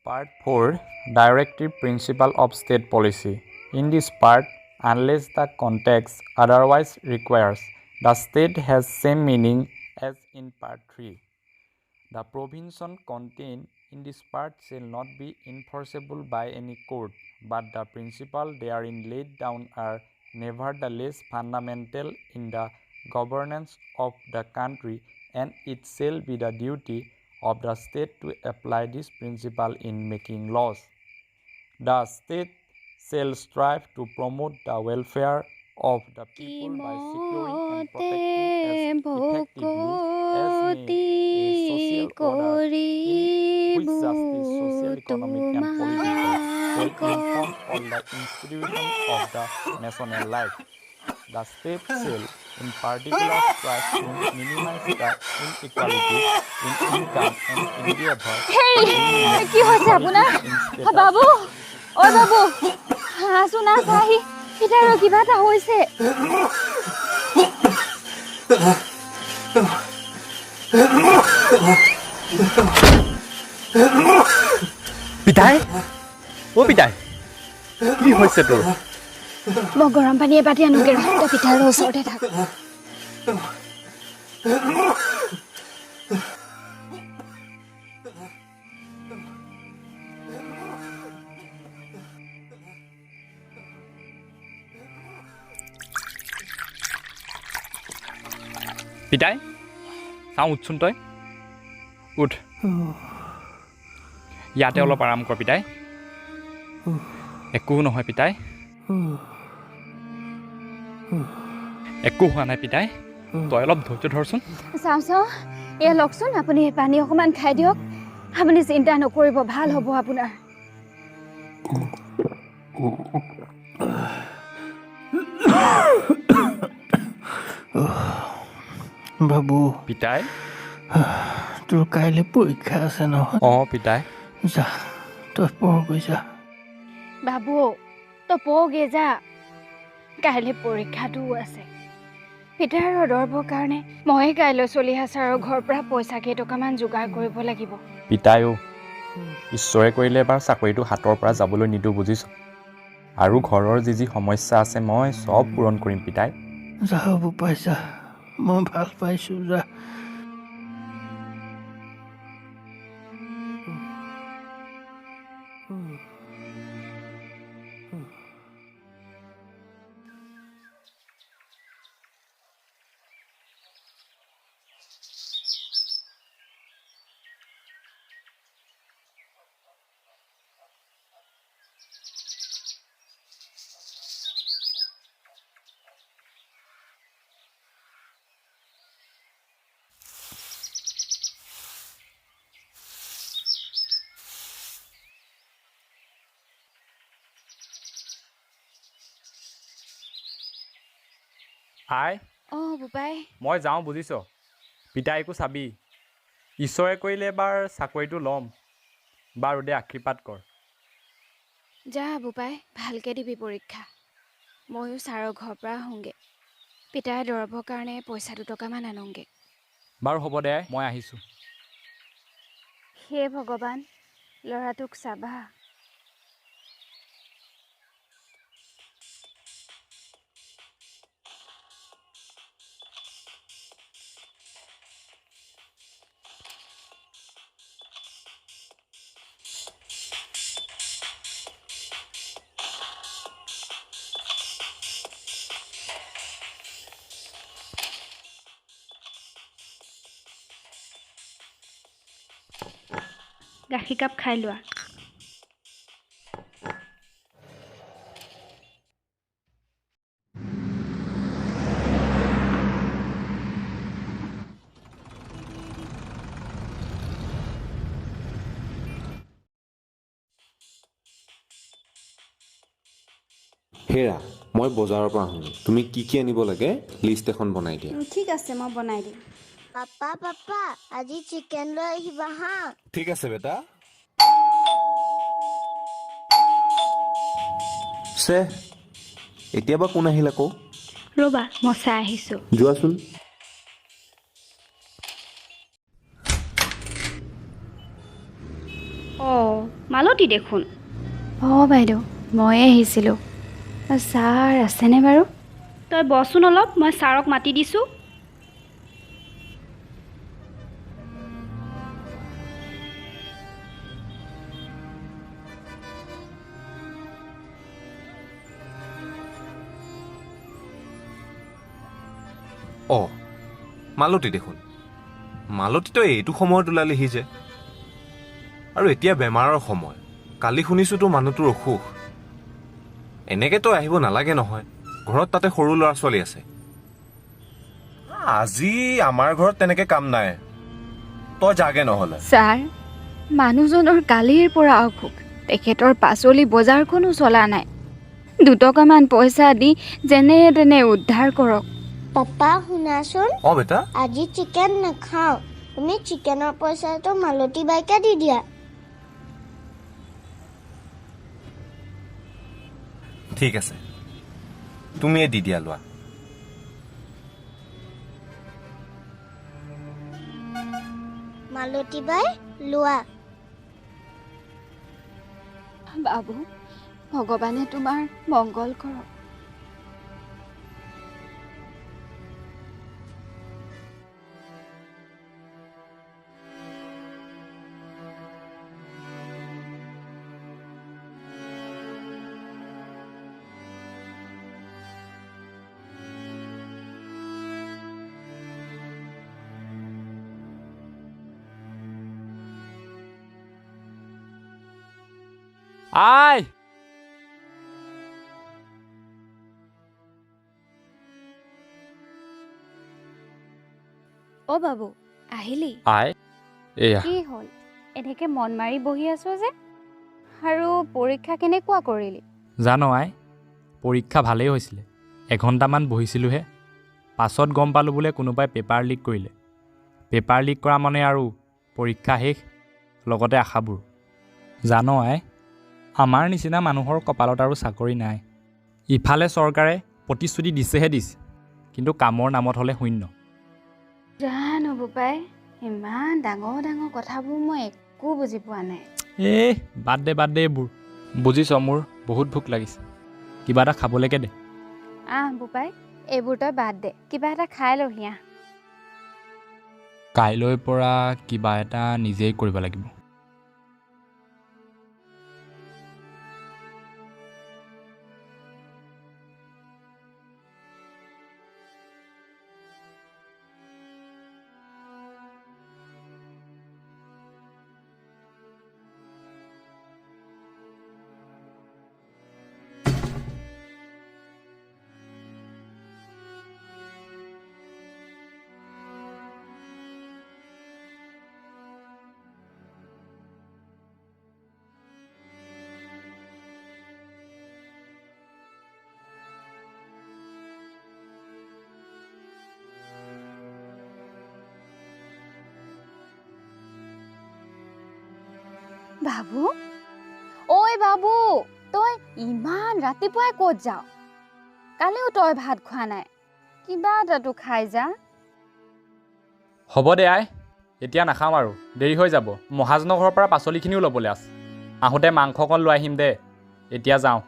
Part 4 Directive Principle of State Policy. In this part, unless the context otherwise requires, the state has same meaning as in Part 3. The provision contained in this part shall not be enforceable by any court, but the principles therein laid down are nevertheless fundamental in the governance of the country, and it shall be the duty of the state to apply this principle in making laws. The state shall strive to promote the welfare of the people by securing and protecting as effectively as may a social order in which justice, social, economic, and political shall inform all the institutions of the national life. The state shall in particular strive to minimize the inequalities in income and endeavor কি হৈছে আপোনাৰ বাবু ও বাবু হাসুনা চাহি এটাৰ কিবা এটা হৈছে পিতাই ও পিতাই কি হৈছে তোৰ মই গৰম পানী এবাটি আনোগে তই পিতাৰ ওচৰতে থাক পিতাই চাওঁ উঠচোন তই উঠ ইয়াতে অলপ আৰাম কৰ পিতাই একো নহয় পিতাই একো হোৱা নাই পিতাই তই অলপ ধৈৰ্য ধৰচোন চাওঁ এয়া লওকচোন আপুনি পানী অকণমান খাই দিয়ক আপুনি চিন্তা নকৰিব ভাল হ'ব আপোনাৰ বাবু পিতাই তোৰ কাইলৈ পৰীক্ষা আছে নহয় পিতাই যা তই পঢ়গৈ যা বাবু তই পঢ়গে যা কাইলৈ পৰীক্ষাটোও আছে পিতাৰ দৰবৰ কাৰণে মই কাইলৈ চলি হাজাৰৰ ঘৰৰ পৰা পইচা কেইটকামান যোগাৰ কৰিব লাগিব পিতাই ঈশ্বৰে কৰিলে এবাৰ চাকৰিটো হাতৰ পৰা যাবলৈ নিদিওঁ বুজিছোঁ আৰু ঘৰৰ যি সমস্যা আছে মই চব পূৰণ কৰিম পিতাই যা হ'ব পাইছা মই ভাল পাইছোঁ যা আই বোপাই মই যাওঁ বুজিছ পিতাইকো চাবি ঈশ্বৰে কৰিলে এবাৰ চাকৰিটো ল'ম বাৰু দে আশীৰ্বাদ কৰ যা বোপাই ভালকৈ দিবি পৰীক্ষা ময়ো ছাৰৰ ঘৰৰ পৰা আহোঁগৈ পিতাই দৰবৰ কাৰণে পইচা দুটকামান আনোগৈ বাৰু হ'ব দে মই আহিছোঁ হে ভগৱান ল'ৰাটোক চাবা গাখীৰ কাপ খাই লোৱা হেৰা মই বজাৰৰ পৰা আহোঁ তুমি কি কি আনিব লাগে লিষ্ট এখন বনাই দিয়া ঠিক আছে মই বনাই দিম পাপা আজি চিকেন লৈ আহিবা হা ঠিক আছে বেটা সে এতিয়া বা কোন আহিল আকৌ ৰ'বা মই চাই আহিছোঁ যোৱাচোন অঁ মালতী দেখোন। অঁ বাইদেউ ময়ে আহিছিলোঁ। ছাৰ আছেনে বাৰু? তই বচোন অলপ, মই ছাৰক মাতি দিছোঁ। অঁ মালতী দেখোন। মালতী তই এইটো সময়ত ওলালিহি যে? আৰু এতিয়া বেমাৰৰ সময়। কালি শুনিছোঁ তোৰ মানুহটোৰ অসুখ। এনেকৈ তই আহিব নালাগে নহয়, ঘৰত তাতে সৰু ল'ৰা ছোৱালী আছে। আজি আমাৰ ঘৰত তেনেকৈ কাম নাই, তই যাগে নহ'লে। ছাৰ মানুহজনৰ কালিৰ পৰা অসুখ, তেখেতৰ পাচলি বজাৰখনো চলা নাই। 2 টকামান পইচা দি যেনে তেনে উদ্ধাৰ কৰক। পাপা শুনাচোন, অঁ বেটা, আজি চিকেন নাখাওঁ। তুমি চিকেনৰ পইচাটো মালতী বাইকে দি দিয়া। ঠিক আছে, তুমিয়ে দি দিয়া লোৱা। মালতী বাই লোৱা। বাবু ভগৱানে তোমাৰ মংগল কৰক। আই অ' বাবু আহিলি? আই এয়া কি হ'ল এনেকে মন মাৰি বহি আছ যে? আৰু পৰীক্ষা কেনেকুৱা কৰিলি? জানো আই, পৰীক্ষা ভালেই হৈছিলে। 1 ঘণ্টামান বহিছিলোঁহে, পাছত গম পালোঁ বোলে কোনোবাই পেপাৰ লিক কৰিলে। পেপাৰ লিক কৰা মানে আৰু পৰীক্ষা শেষ, লগতে আশাবোৰ। জানো আই, আমাৰ নিচিনা মানুহৰ কপালত আৰু চাকৰি নাই। ইফালে চৰকাৰে প্ৰতিশ্ৰুতি দিছেহে দিছে, কিন্তু কামৰ নামত হ'লে শূন্য। জানো বোপাই, ইমান ডাঙৰ ডাঙৰ কথাবোৰ মই একো বুজি পোৱা নাই। বাদ দে এইবোৰ। বুজিছ, মোৰ বহুত ভোক লাগিছে, কিবা এটা খাবলৈকে দে। বোপাই এইবোৰ তই বাদ দে, কিবা এটা খাই লহি আহ। কাইলৈৰ পৰা কিবা এটা নিজেই কৰিব লাগিব। বাবু, ঐ বাবু, তই ইমান ৰাতিপুৱাই ক'ত যাৱ? কালিও তই ভাত খোৱা নাই, কিবা এটাতো খাই যা। হ'ব দে আই, এতিয়া নাখাওঁ আৰু, দেৰি হৈ যাব। মহাজনৰ ঘৰৰ পৰা পাচলিখিনিও ল'বলৈ আছে। আহোঁতে মাংস অকণ লৈ আহিম দে, এতিয়া যাওঁ।